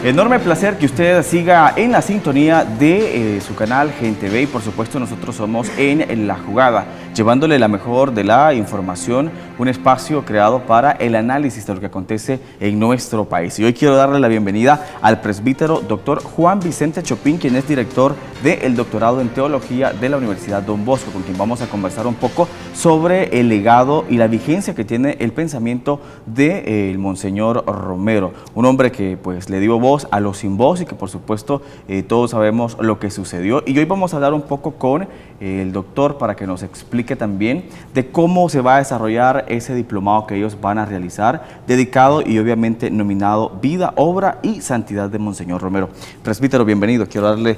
Enorme placer que usted siga en la sintonía de su canal Gente Ve, y por supuesto nosotros somos en La Jugada, llevándole la mejor de la información, un espacio creado para el análisis de lo que acontece en nuestro país. Y hoy quiero darle la bienvenida al presbítero Dr. Juan Vicente Chopin, quien es director del doctorado en Teología de la Universidad Don Bosco, con quien vamos a conversar un poco sobre el legado y la vigencia que tiene el pensamiento del Monseñor Romero, un hombre que pues le dio voz a los sin voz y que por supuesto todos sabemos lo que sucedió. Y hoy vamos a hablar un poco con el doctor para que nos explique también de cómo se va a desarrollar ese diplomado que ellos van a realizar, dedicado y obviamente nominado Vida, Obra y Santidad de Monseñor Romero. Presbítero, bienvenido. Quiero darle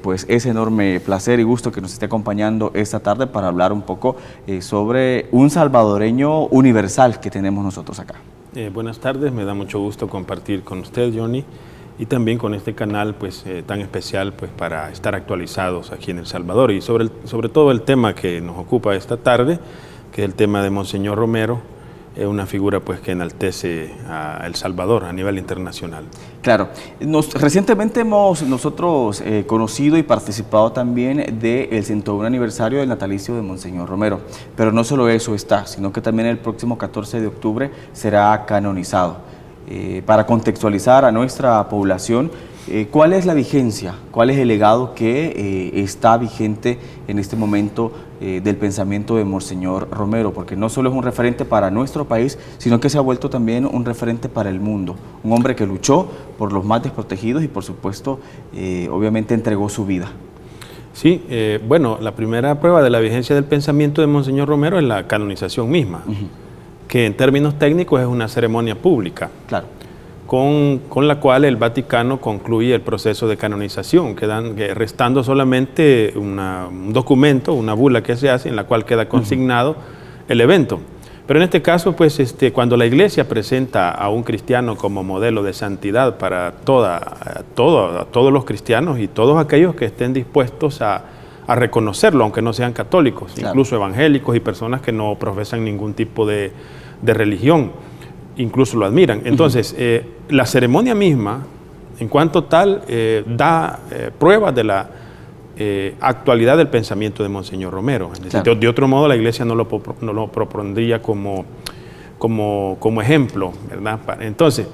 pues ese enorme placer y gusto que nos esté acompañando esta tarde para hablar un poco sobre un salvadoreño universal que tenemos nosotros acá. Buenas tardes, me da mucho gusto compartir con usted, Johnny, y también con este canal pues, tan especial pues, para estar actualizados aquí en El Salvador, y sobre todo el tema que nos ocupa esta tarde, que es el tema de Monseñor Romero, una figura pues, que enaltece a El Salvador a nivel internacional. Claro, recientemente hemos nosotros conocido y participado también del 101 aniversario del natalicio de Monseñor Romero, pero no solo eso está, sino que también el próximo 14 de octubre será canonizado. Para contextualizar a nuestra población, ¿cuál es la vigencia? ¿Cuál es el legado que está vigente en este momento del pensamiento de Monseñor Romero? Porque no solo es un referente para nuestro país, sino que se ha vuelto también un referente para el mundo. Un hombre que luchó por los más desprotegidos y por supuesto, obviamente entregó su vida. Sí, bueno, la primera prueba de la vigencia del pensamiento de Monseñor Romero es la canonización misma, que en términos técnicos es una ceremonia pública. Claro. Con la cual el Vaticano concluye el proceso de canonización, restando solamente un documento, una bula que se hace en la cual queda consignado el evento. Pero en este caso, pues, cuando la Iglesia presenta a un cristiano como modelo de santidad para todos los cristianos y todos aquellos que estén dispuestos a reconocerlo, aunque no sean católicos, claro, incluso evangélicos y personas que no profesan ningún tipo de religión, incluso lo admiran. Entonces, la ceremonia misma, en cuanto tal, da pruebas de la actualidad del pensamiento de Monseñor Romero. Claro. De otro modo, la Iglesia no lo propondría como ejemplo, ¿verdad? Entonces,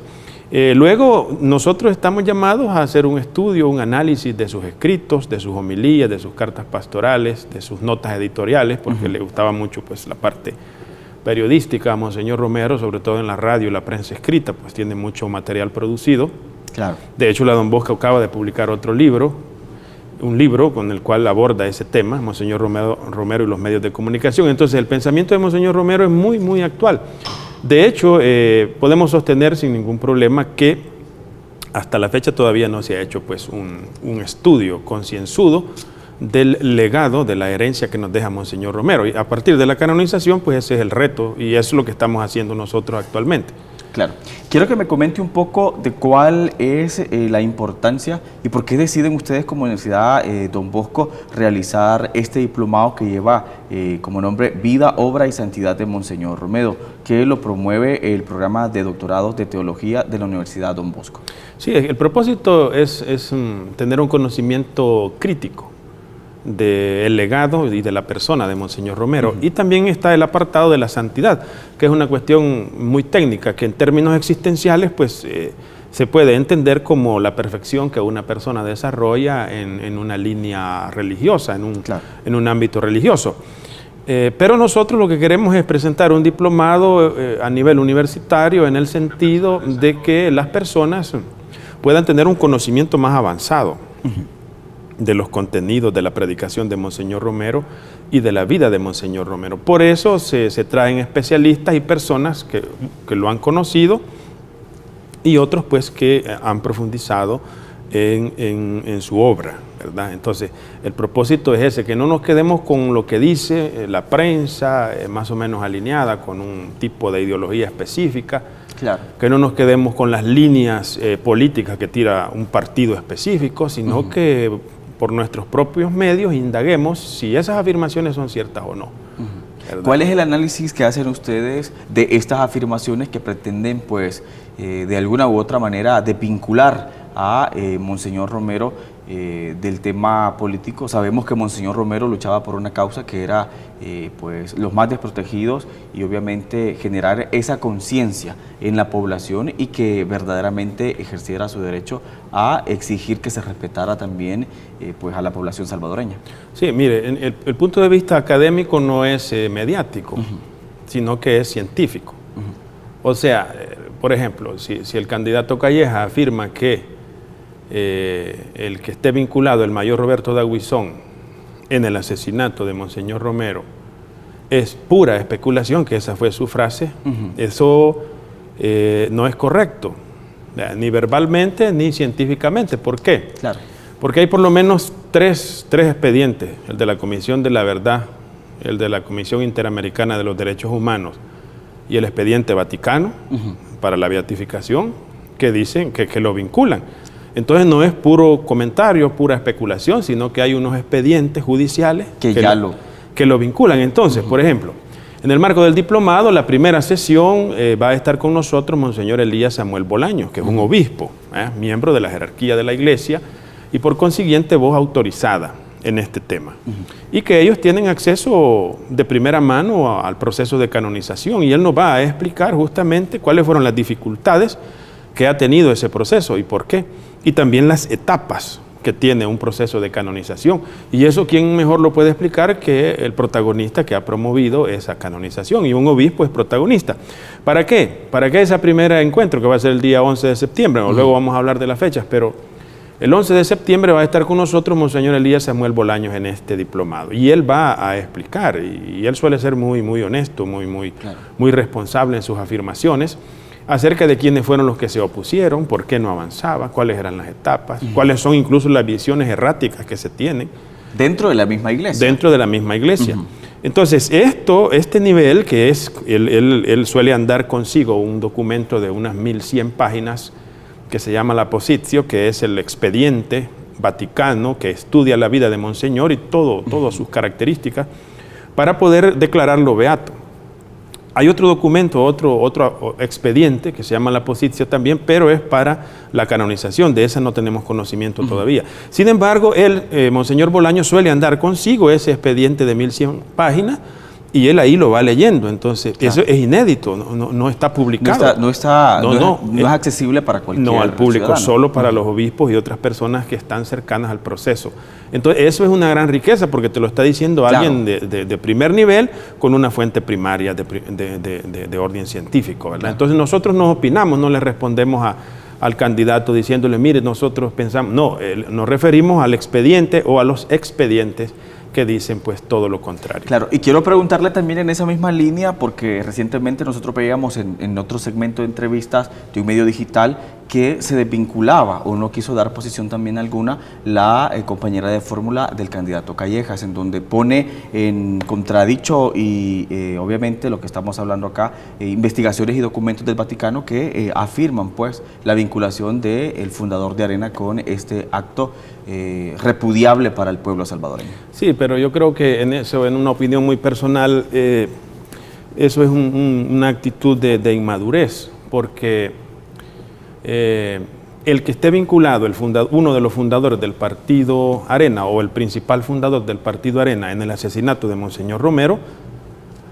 luego nosotros estamos llamados a hacer un estudio, un análisis de sus escritos, de sus homilías, de sus cartas pastorales, de sus notas editoriales, porque le gustaba mucho pues, la parte periodística a Monseñor Romero, sobre todo en la radio y la prensa escrita, pues tiene mucho material producido. Claro. De hecho, la Don Bosco acaba de publicar otro libro, un libro con el cual aborda ese tema, Monseñor Romero y los medios de comunicación. Entonces, el pensamiento de Monseñor Romero es muy, muy actual. De hecho, podemos sostener sin ningún problema que hasta la fecha todavía no se ha hecho pues, un estudio concienzudo del legado, de la herencia que nos deja Monseñor Romero. Y a partir de la canonización, pues ese es el reto y eso es lo que estamos haciendo nosotros actualmente. Claro. Quiero que me comente un poco de cuál es la importancia y por qué deciden ustedes como Universidad Don Bosco realizar este diplomado que lleva como nombre Vida, Obra y Santidad de Monseñor Romero, que lo promueve el programa de doctorados de Teología de la Universidad Don Bosco. Sí, el propósito es tener un conocimiento crítico del legado y de la persona de Monseñor Romero. Y también está el apartado de la santidad, que es una cuestión muy técnica, que en términos existenciales pues, se puede entender como la perfección que una persona desarrolla en una línea religiosa, en un ámbito religioso. Pero nosotros lo que queremos es presentar un diplomado a nivel universitario en el sentido de que las personas puedan tener un conocimiento más avanzado de los contenidos de la predicación de Monseñor Romero y de la vida de Monseñor Romero. Por eso se traen especialistas y personas que lo han conocido y otros pues que han profundizado en su obra, ¿verdad? Entonces, el propósito es ese, que no nos quedemos con lo que dice la prensa, más o menos alineada con un tipo de ideología específica. Claro. Que no nos quedemos con las líneas políticas que tira un partido específico, sino que por nuestros propios medios indaguemos si esas afirmaciones son ciertas o no. ¿Cuál es el análisis que hacen ustedes de estas afirmaciones que pretenden, pues, de alguna u otra manera, desvincular a Monseñor Romero del tema político. Sabemos que Monseñor Romero luchaba por una causa que era pues los más desprotegidos, y obviamente generar esa conciencia en la población y que verdaderamente ejerciera su derecho a exigir que se respetara también pues a la población salvadoreña. Sí, mire, el punto de vista académico no es mediático, sino que es científico. O sea, por ejemplo, si el candidato Calleja afirma que el que esté vinculado, el mayor Roberto Daguizón, en el asesinato de Monseñor Romero, es pura especulación, que esa fue su frase, eso no es correcto, ni verbalmente ni científicamente. ¿Por qué? Claro. Porque hay por lo menos tres expedientes, el de la Comisión de la Verdad, el de la Comisión Interamericana de los Derechos Humanos y el expediente Vaticano para la beatificación, que dicen que lo vinculan. Entonces no es puro comentario, pura especulación, sino que hay unos expedientes judiciales que lo vinculan. Entonces, por ejemplo, en el marco del diplomado, la primera sesión va a estar con nosotros Monseñor Elías Samuel Bolaños, que es un obispo, miembro de la jerarquía de la Iglesia y por consiguiente voz autorizada en este tema. Y que ellos tienen acceso de primera mano al proceso de canonización, y él nos va a explicar justamente cuáles fueron las dificultades que ha tenido ese proceso y por qué, y también las etapas que tiene un proceso de canonización. Y eso, ¿quién mejor lo puede explicar que el protagonista que ha promovido esa canonización? Y un obispo es protagonista. ¿Para qué? ¿Para qué ese primer encuentro, que va a ser el día 11 de septiembre? Luego vamos a hablar de las fechas, pero el 11 de septiembre va a estar con nosotros Monseñor Elías Samuel Bolaños en este diplomado. Y él va a explicar, y él suele ser muy honesto, muy responsable en sus afirmaciones, acerca de quiénes fueron los que se opusieron, por qué no avanzaba, cuáles eran las etapas, cuáles son incluso las visiones erráticas que se tienen. Dentro de la misma iglesia. Dentro de la misma iglesia. Entonces, este nivel que es, él suele andar consigo un documento de unas 1100 páginas que se llama la Positio, que es el expediente vaticano que estudia la vida de Monseñor y todas sus características, para poder declararlo beato. Hay otro documento, otro expediente que se llama la Positio también, pero es para la canonización. De esa no tenemos conocimiento todavía. Sin embargo, Monseñor Bolaños suele andar consigo ese expediente de 1100 páginas y él ahí lo va leyendo. Entonces, eso es inédito, no está publicado. No es accesible para cualquier No, al público, ciudadano. Solo para los obispos y otras personas que están cercanas al proceso. Entonces, eso es una gran riqueza porque te lo está diciendo alguien de primer nivel con una fuente primaria de orden científico, ¿verdad? Entonces, nosotros nos opinamos, no le respondemos al candidato diciéndole, mire, nosotros pensamos, no, nos referimos al expediente o a los expedientes que dicen pues todo lo contrario. Claro, y quiero preguntarle también en esa misma línea, porque recientemente nosotros veíamos en otro segmento de entrevistas de un medio digital que se desvinculaba o no quiso dar posición también alguna la compañera de fórmula del candidato Callejas, en donde pone en contradicho y obviamente lo que estamos hablando acá, investigaciones y documentos del Vaticano que afirman pues la vinculación del fundador de Arena con este acto repudiable para el pueblo salvadoreño. Sí, pero yo creo que en una opinión muy personal, eso es una actitud de inmadurez, porque el que esté vinculado, uno de los fundadores del Partido Arena o el principal fundador del Partido Arena en el asesinato de Monseñor Romero,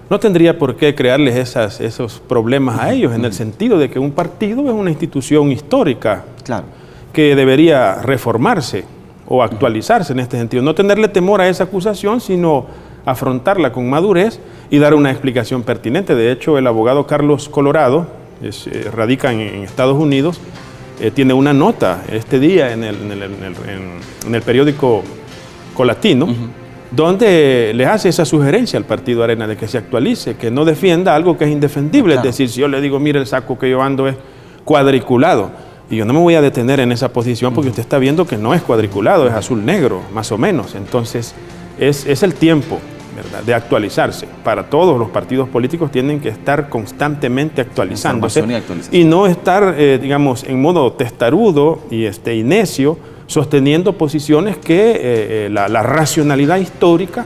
no tendría por qué crearles esos problemas a ellos, en el sentido de que un partido es una institución histórica que debería reformarse o actualizarse en este sentido. No tenerle temor a esa acusación, sino afrontarla con madurez y dar una explicación pertinente. De hecho, el abogado Carlos Colorado, radica en Estados Unidos, tiene una nota este día en el periódico Colatino, donde le hace esa sugerencia al Partido Arena de que se actualice, que no defienda algo que es indefendible. Es decir, si yo le digo, mire, el saco que yo ando es cuadriculado, y yo no me voy a detener en esa posición porque usted está viendo que no es cuadriculado, es azul-negro, más o menos. Entonces, es el tiempo, ¿verdad?, de actualizarse. Para todos los partidos políticos tienen que estar constantemente actualizándose y no estar, digamos, en modo testarudo y necio, sosteniendo posiciones que la racionalidad histórica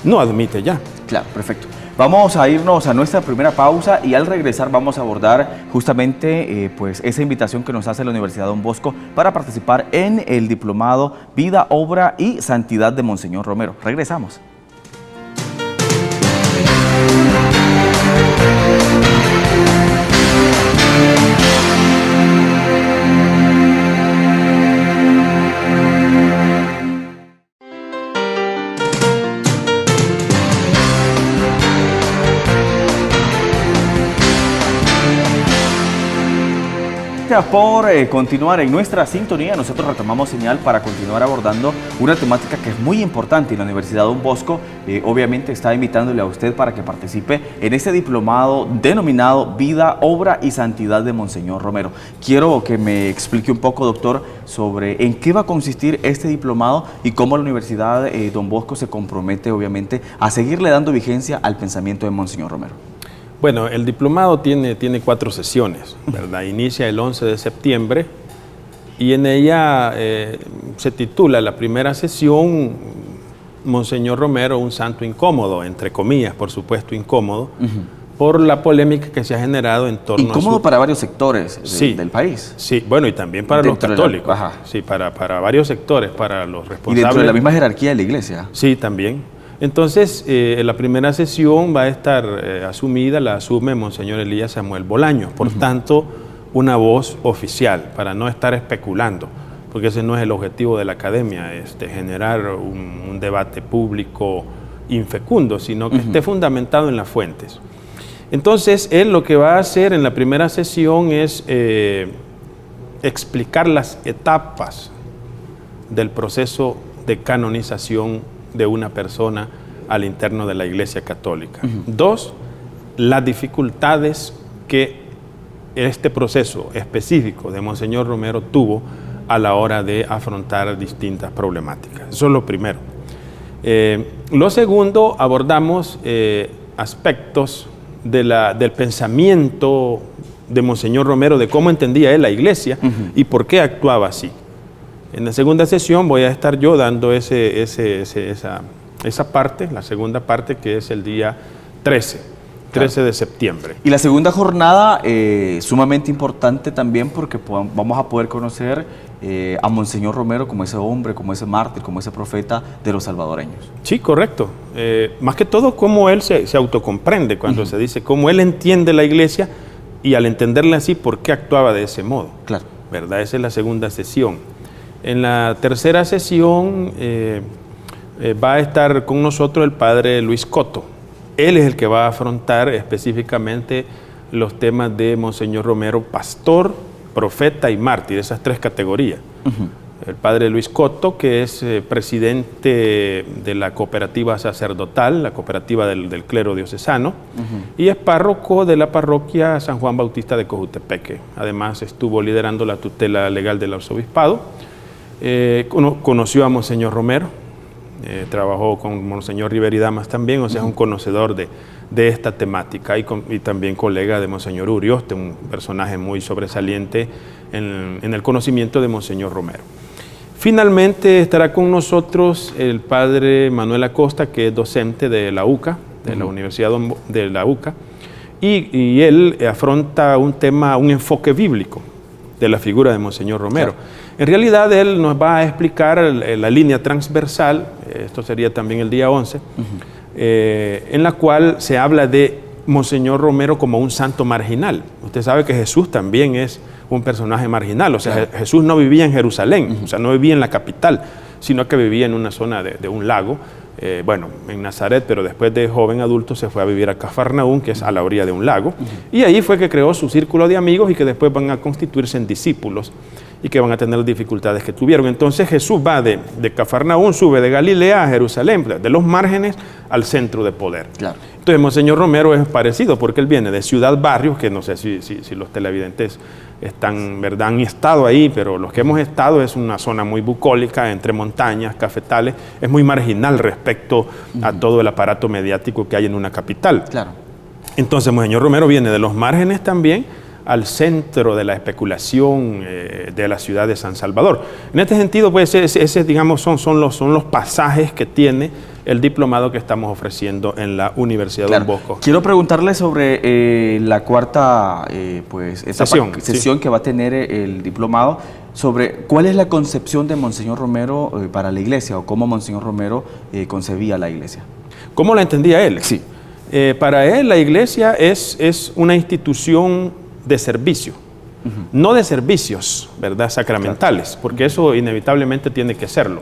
no admite ya. Claro, perfecto. Vamos a irnos a nuestra primera pausa y al regresar vamos a abordar justamente pues esa invitación que nos hace la Universidad Don Bosco para participar en el diplomado Vida, Obra y Santidad de Monseñor Romero. Regresamos. Gracias por continuar en nuestra sintonía. Nosotros retomamos señal para continuar abordando una temática que es muy importante y la Universidad Don Bosco obviamente está invitándole a usted para que participe en este diplomado denominado Vida, Obra y Santidad de Monseñor Romero. Quiero que me explique un poco, doctor, sobre en qué va a consistir este diplomado y cómo la Universidad Don Bosco se compromete obviamente a seguirle dando vigencia al pensamiento de Monseñor Romero. Bueno, el diplomado tiene 4 sesiones, ¿verdad? Inicia el 11 de septiembre y en ella se titula la primera sesión Monseñor Romero, un santo incómodo, entre comillas, por supuesto incómodo, por la polémica que se ha generado en torno a incómodo para varios sectores del país. Sí, bueno, y también para los católicos. Sí, para varios sectores, para los responsables. Y dentro de la misma jerarquía de la Iglesia. Sí, también. Entonces, la primera sesión va a estar asumida, la asume Monseñor Elías Samuel Bolaños, por tanto, una voz oficial, para no estar especulando, porque ese no es el objetivo de la academia, generar un debate público infecundo, sino que esté fundamentado en las fuentes. Entonces, él lo que va a hacer en la primera sesión es explicar las etapas del proceso de canonización de una persona al interno de la Iglesia Católica. 2, las dificultades que este proceso específico de Monseñor Romero tuvo a la hora de afrontar distintas problemáticas. Eso es lo primero. Lo segundo, abordamos aspectos del pensamiento de Monseñor Romero, de cómo entendía él la Iglesia y por qué actuaba así. En la segunda sesión voy a estar yo dando esa parte, la segunda parte, que es el día 13 de septiembre. Y la segunda jornada sumamente importante también porque vamos a poder conocer a Monseñor Romero como ese hombre, como ese mártir, como ese profeta de los salvadoreños. Sí, correcto. Más que todo cómo él se autocomprende cuando se dice, cómo él entiende la Iglesia y al entenderla así, por qué actuaba de ese modo. Claro. ¿Verdad? Esa es la segunda sesión. En la tercera sesión va a estar con nosotros el padre Luis Coto. Él es el que va a afrontar específicamente los temas de Monseñor Romero, pastor, profeta y mártir, esas 3 categorías. El padre Luis Coto, que es presidente de la cooperativa sacerdotal, la cooperativa del clero diocesano, y es párroco de la parroquia San Juan Bautista de Cojutepeque. Además estuvo liderando la tutela legal del arzobispado. Conoció a Monseñor Romero, trabajó con Monseñor Rivera y Damas también, o sea, es un conocedor de esta temática y también colega de Monseñor Urioste, un personaje muy sobresaliente en el conocimiento de Monseñor Romero. Finalmente estará con nosotros el padre Manuel Acosta, que es docente de la UCA, de la Universidad de la UCA, y él afronta un enfoque bíblico de la figura de Monseñor Romero. Claro. En realidad, él nos va a explicar la línea transversal, esto sería también el día 11, en la cual se habla de Monseñor Romero como un santo marginal. Usted sabe que Jesús también es un personaje marginal, o sea, claro. Jesús no vivía en Jerusalén, o sea, no vivía en la capital, sino que vivía en una zona de un lago, en Nazaret, pero después de joven adulto se fue a vivir a Cafarnaúm, que es a la orilla de un lago, y ahí fue que creó su círculo de amigos y que después van a constituirse en discípulos y que van a tener las dificultades que tuvieron. Entonces Jesús va de Cafarnaúm, sube de Galilea a Jerusalén, de los márgenes al centro de poder. Claro. Entonces Monseñor Romero es parecido porque él viene de Ciudad Barrios, que no sé si los televidentes han estado ahí, pero los que hemos estado es una zona muy bucólica, entre montañas, cafetales, es muy marginal respecto a todo el aparato mediático que hay en una capital. Claro. Entonces Monseñor Romero viene de los márgenes también al centro de la especulación de la ciudad de San Salvador. En este sentido, pues, digamos, son los pasajes que tiene el diplomado que estamos ofreciendo en la Universidad Don Bosco. Quiero preguntarle sobre la cuarta sesión que va a tener el diplomado, sobre cuál es la concepción de Monseñor Romero para la iglesia, o cómo Monseñor Romero concebía la iglesia. ¿Cómo la entendía él? Sí. Para él la iglesia es una institución de servicio, no de servicios, ¿verdad?, sacramentales, porque eso inevitablemente tiene que serlo.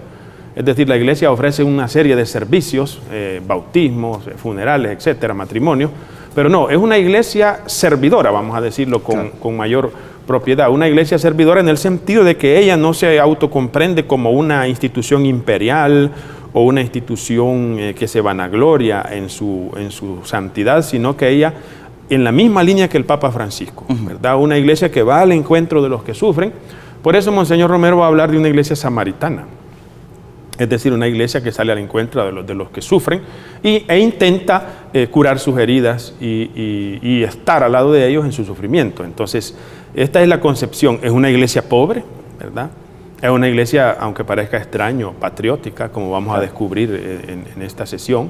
Es decir, la iglesia ofrece una serie de servicios, bautismos, funerales, etcétera, matrimonios, pero no, es una iglesia servidora, vamos a decirlo con mayor propiedad. Una iglesia servidora en el sentido de que ella no se autocomprende como una institución imperial o una institución que se vanagloria en su santidad, sino que ella, en la misma línea que el Papa Francisco, ¿verdad? Una iglesia que va al encuentro de los que sufren. Por eso Monseñor Romero va a hablar de una iglesia samaritana, es decir, una iglesia que sale al encuentro de los que sufren e intenta curar sus heridas y estar al lado de ellos en su sufrimiento. Entonces, esta es la concepción. Es una iglesia pobre, ¿verdad? Es una iglesia, aunque parezca extraño, patriótica, como vamos a descubrir en esta sesión.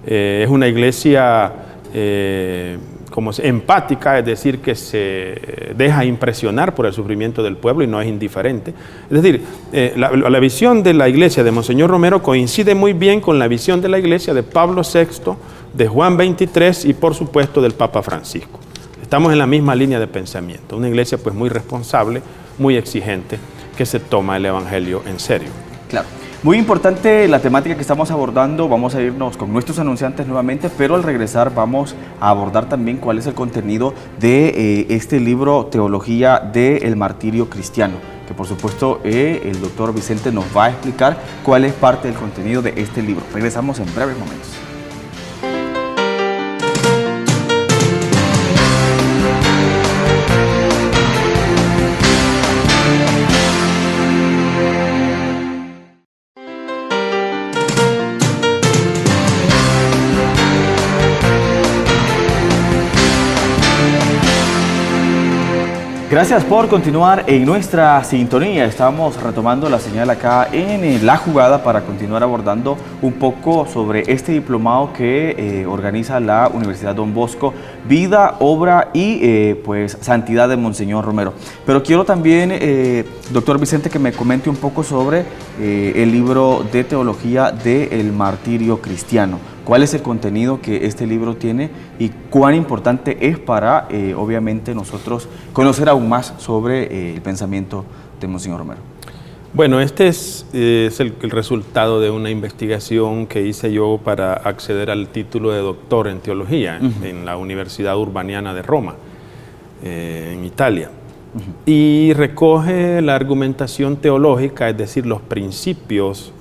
Es una iglesia empática, es decir, que se deja impresionar por el sufrimiento del pueblo y no es indiferente. Es decir, la visión de la iglesia de Monseñor Romero coincide muy bien con la visión de la iglesia de Pablo VI, de Juan XXIII y por supuesto del Papa Francisco. Estamos en la misma línea de pensamiento, una iglesia pues muy responsable, muy exigente, que se toma el Evangelio en serio. Claro. Muy importante la temática que estamos abordando. Vamos a irnos con nuestros anunciantes nuevamente, pero al regresar vamos a abordar también cuál es el contenido de este libro Teología del Martirio Cristiano, que por supuesto el doctor Vicente nos va a explicar cuál es parte del contenido de este libro. Regresamos en breves momentos. Gracias por continuar en nuestra sintonía. Estamos retomando la señal acá en La Jugada para continuar abordando un poco sobre este diplomado que organiza la Universidad Don Bosco, Vida, Obra y pues Santidad de Monseñor Romero. Pero quiero también, doctor Vicente, que me comente un poco sobre el libro de Teología del Martirio Cristiano. ¿Cuál es el contenido que este libro tiene y cuán importante es para, obviamente, nosotros conocer aún más sobre el pensamiento de Monseñor Romero? Bueno, este es el resultado de una investigación que hice yo para acceder al título de doctor en teología en la Universidad Urbaniana de Roma, en Italia. Y recoge la argumentación teológica, es decir, los principios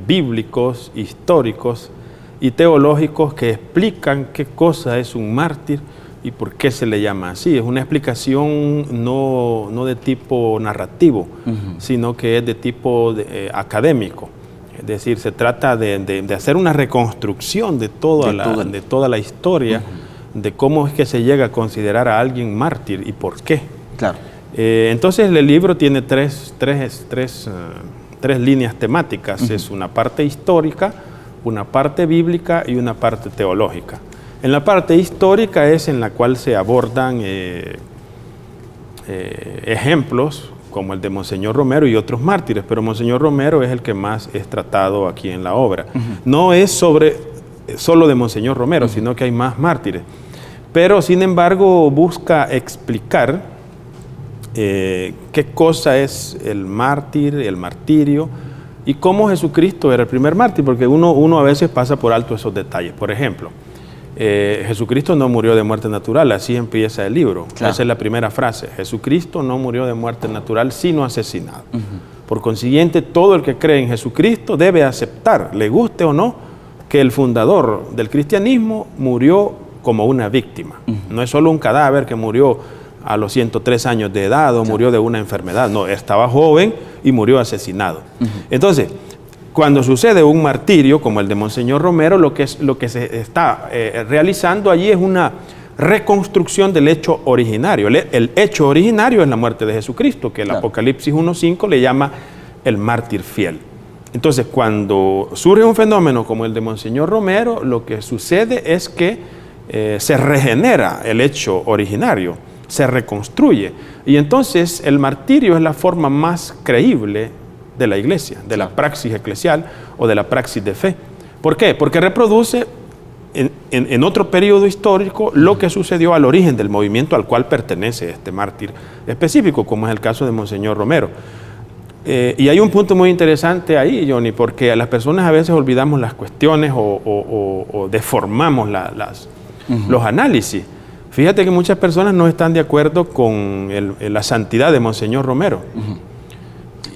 bíblicos, históricos y teológicos que explican qué cosa es un mártir y por qué se le llama así. Es una explicación no de tipo narrativo, sino que es de tipo académico. Es decir, se trata de hacer una reconstrucción de toda la historia, de cómo es que se llega a considerar a alguien mártir y por qué. Claro. Entonces el libro tiene tres líneas temáticas. Es una parte histórica, una parte bíblica y una parte teológica. En la parte histórica es en la cual se abordan ejemplos como el de Monseñor Romero y otros mártires, pero Monseñor Romero es el que más es tratado aquí en la obra. No es solo de Monseñor Romero, sino que hay más mártires. Pero sin embargo busca explicar qué cosa es el mártir, el martirio, y cómo Jesucristo era el primer mártir, porque uno a veces pasa por alto esos detalles. Por ejemplo, Jesucristo no murió de muerte natural, así empieza el libro. Claro. Esa es la primera frase. Jesucristo no murió de muerte natural, sino asesinado. Por consiguiente, todo el que cree en Jesucristo debe aceptar, le guste o no, que el fundador del cristianismo murió como una víctima. No es solo un cadáver que murió a los 103 años de edad o murió de una enfermedad. No, estaba joven y murió asesinado. Entonces, cuando sucede un martirio como el de Monseñor Romero, lo que se está realizando allí es una reconstrucción del hecho originario. El hecho originario es la muerte de Jesucristo, que el Apocalipsis 1:5 le llama el mártir fiel. Entonces, cuando surge un fenómeno como el de Monseñor Romero, lo que sucede es que se regenera el hecho originario, se reconstruye. Y entonces el martirio es la forma más creíble de la iglesia, de la praxis eclesial o de la praxis de fe. ¿Por qué? Porque reproduce en otro periodo histórico lo que sucedió al origen del movimiento al cual pertenece este mártir específico, como es el caso de Monseñor Romero. Y hay un punto muy interesante ahí, Johnny, porque las personas a veces olvidamos las cuestiones o deformamos los análisis. Fíjate que muchas personas no están de acuerdo con la santidad de Monseñor Romero.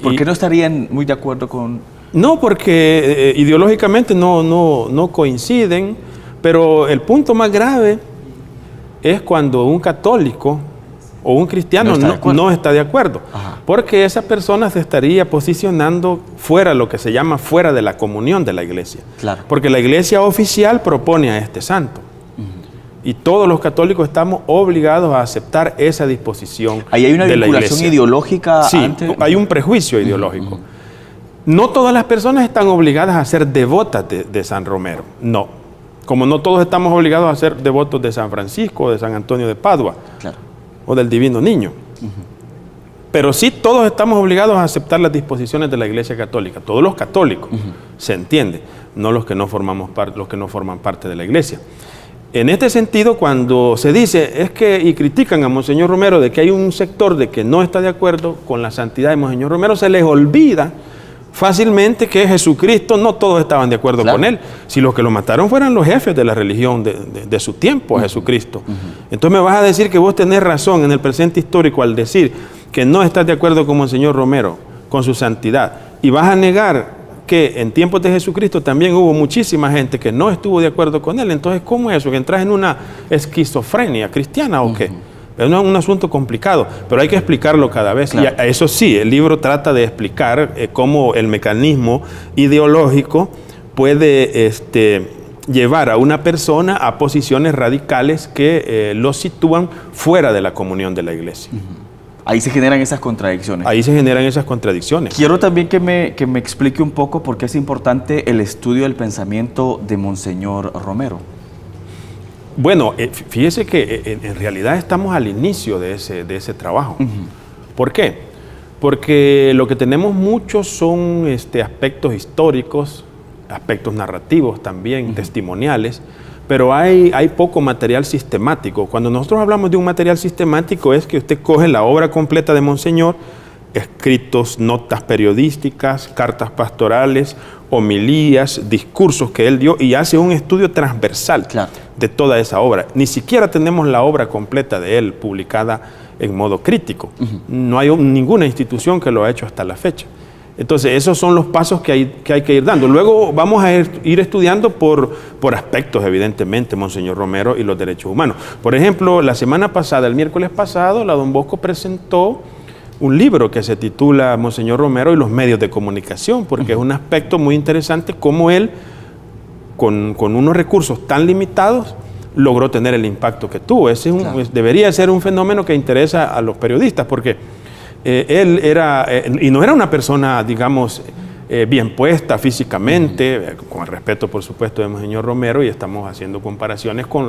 ¿Por qué no estarían muy de acuerdo con...? No, porque ideológicamente no coinciden, pero el punto más grave es cuando un católico o un cristiano no está de acuerdo, porque esa persona se estaría posicionando fuera, lo que se llama fuera de la comunión de la iglesia. Claro. Porque la iglesia oficial propone a este santo. Y todos los católicos estamos obligados a aceptar esa disposición. ¿Ahí hay una vinculación ideológica? Sí, hay un prejuicio ideológico. No todas las personas están obligadas a ser devotas de San Romero, no. Como no todos estamos obligados a ser devotos de San Francisco o de San Antonio de Padua, o del Divino Niño. Pero sí todos estamos obligados a aceptar las disposiciones de la Iglesia Católica, todos los católicos, se entiende, no los que no forman parte de la Iglesia. En este sentido, cuando se dice, y critican a Monseñor Romero de que hay un sector de que no está de acuerdo con la santidad de Monseñor Romero, se les olvida fácilmente que Jesucristo, no todos estaban de acuerdo con él. Si los que lo mataron fueran los jefes de la religión de su tiempo, a Jesucristo. Entonces me vas a decir que vos tenés razón en el presente histórico al decir que no estás de acuerdo con Monseñor Romero, con su santidad, y vas a negar que en tiempos de Jesucristo también hubo muchísima gente que no estuvo de acuerdo con él. Entonces, ¿cómo es eso? ¿Que entras en una esquizofrenia cristiana o qué? Es un asunto complicado, pero hay que explicarlo cada vez. Claro. Y eso sí, el libro trata de explicar cómo el mecanismo ideológico puede llevar a una persona a posiciones radicales que lo sitúan fuera de la comunión de la iglesia. Ahí se generan esas contradicciones. Ahí se generan esas contradicciones. Quiero también que me explique un poco por qué es importante el estudio del pensamiento de Monseñor Romero. Bueno, fíjese que en realidad estamos al inicio de ese trabajo. ¿Por qué? Porque lo que tenemos muchos son aspectos históricos, aspectos narrativos también, testimoniales, pero hay poco material sistemático. Cuando nosotros hablamos de un material sistemático es que usted coge la obra completa de Monseñor, escritos, notas periodísticas, cartas pastorales, homilías, discursos que él dio y hace un estudio transversal de toda esa obra. Ni siquiera tenemos la obra completa de él publicada en modo crítico. No hay ninguna institución que lo ha hecho hasta la fecha. Entonces, esos son los pasos que hay que ir dando. Luego vamos a ir estudiando por aspectos, evidentemente, Monseñor Romero y los derechos humanos. Por ejemplo, la semana pasada, el miércoles pasado, la Don Bosco presentó un libro que se titula Monseñor Romero y los medios de comunicación, porque es un aspecto muy interesante cómo él, con unos recursos tan limitados, logró tener el impacto que tuvo. Debería ser un fenómeno que interesa a los periodistas, porque él era, y no era una persona, digamos, bien puesta físicamente, con el respeto, por supuesto, de Monseñor Romero, y estamos haciendo comparaciones con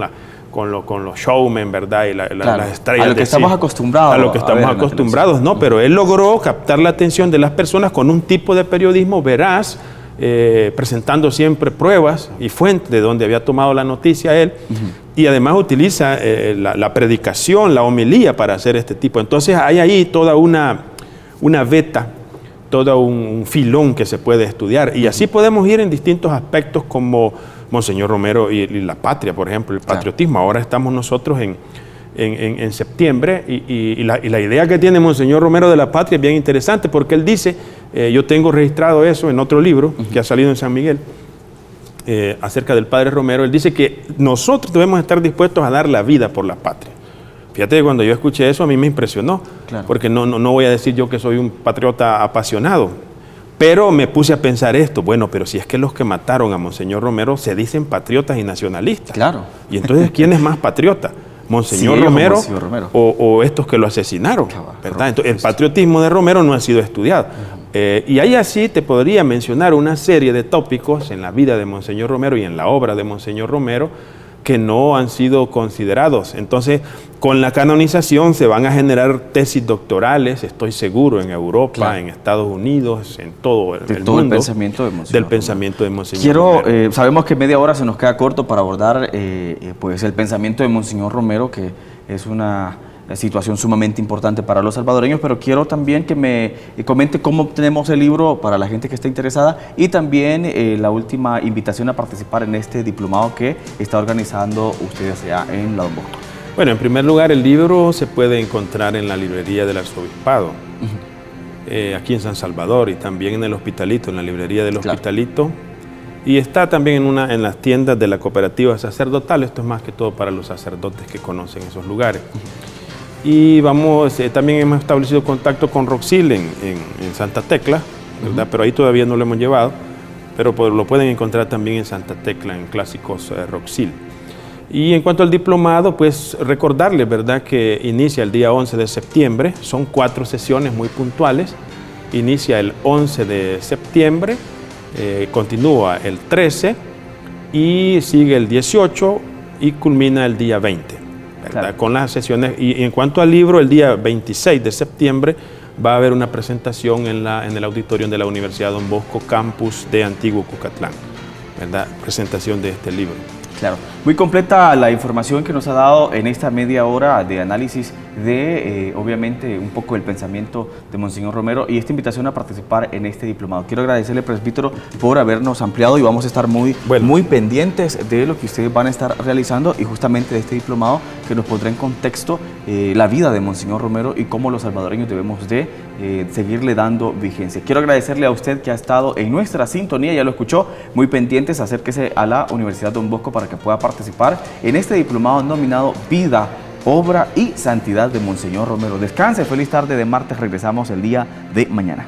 los showmen, ¿verdad? Y las estrellas. A lo que estamos acostumbrados. A lo que estamos acostumbrados, ¿no? Pero él logró captar la atención de las personas con un tipo de periodismo veraz, presentando siempre pruebas y fuentes de donde había tomado la noticia él, y además utiliza la predicación, la homilía para hacer este tipo. Entonces hay ahí toda una veta, todo un filón que se puede estudiar, y así podemos ir en distintos aspectos como Monseñor Romero y la patria, por ejemplo, el patriotismo. Ahora estamos nosotros en septiembre y la idea que tiene Monseñor Romero de la patria es bien interesante, porque él dice, yo tengo registrado eso en otro libro que ha salido en San Miguel, acerca del Padre Romero. Él dice que nosotros debemos estar dispuestos a dar la vida por la patria. Fíjate que cuando yo escuché eso a mí me impresionó, porque no voy a decir yo que soy un patriota apasionado, pero me puse a pensar esto, bueno, pero si es que los que mataron a Monseñor Romero se dicen patriotas y nacionalistas. Claro. Y entonces, ¿quién es más patriota? ¿Monseñor Romero o estos que lo asesinaron? ¿Verdad? Entonces, el patriotismo de Romero no ha sido estudiado. Y ahí así te podría mencionar una serie de tópicos en la vida de Monseñor Romero y en la obra de Monseñor Romero que no han sido considerados. Entonces, con la canonización se van a generar tesis doctorales, estoy seguro, en Europa, claro, en Estados Unidos, en todo el mundo. El pensamiento de Monseñor del pensamiento de Monseñor Romero. Romero. Sabemos que media hora se nos queda corto para abordar pues el pensamiento de Monseñor Romero, que es una situación sumamente importante para los salvadoreños, pero quiero también que me comente cómo obtenemos el libro para la gente que esté interesada y también la última invitación a participar en este diplomado que está organizando ustedes allá en la Don Bosco. Bueno, en primer lugar, el libro se puede encontrar en la librería del Arzobispado, aquí en San Salvador, y también en el Hospitalito, en la librería del Hospitalito. Claro. Y está también en las tiendas de la cooperativa sacerdotal. Esto es más que todo para los sacerdotes que conocen esos lugares. Y también hemos establecido contacto con Roxil en Santa Tecla, ¿verdad? Pero ahí todavía no lo hemos llevado, pero lo pueden encontrar también en Santa Tecla, en Clásicos Roxil. Y en cuanto al diplomado, pues recordarles, ¿verdad?, que inicia el día 11 de septiembre, son 4 sesiones muy puntuales, inicia el 11 de septiembre, continúa el 13 y sigue el 18 y culmina el día 20. Claro. Con las sesiones. Y en cuanto al libro, el día 26 de septiembre va a haber una presentación en el auditorio de la Universidad Don Bosco, campus de Antiguo Cucatlán, ¿verdad? Presentación de este libro. Claro, muy completa la información que nos ha dado en esta media hora de análisis de, obviamente, un poco el pensamiento de Monseñor Romero y esta invitación a participar en este diplomado. Quiero agradecerle, presbítero, por habernos ampliado y vamos a estar muy pendientes de lo que ustedes van a estar realizando y justamente de este diplomado que nos pondrá en contexto la vida de Monseñor Romero y cómo los salvadoreños debemos de seguirle dando vigencia. Quiero agradecerle a usted que ha estado en nuestra sintonía, ya lo escuchó, muy pendientes, acérquese a la Universidad Don Bosco para que pueda participar en este diplomado nominado Vida, Obra y Santidad de Monseñor Romero. Descanse, feliz tarde de martes, regresamos el día de mañana.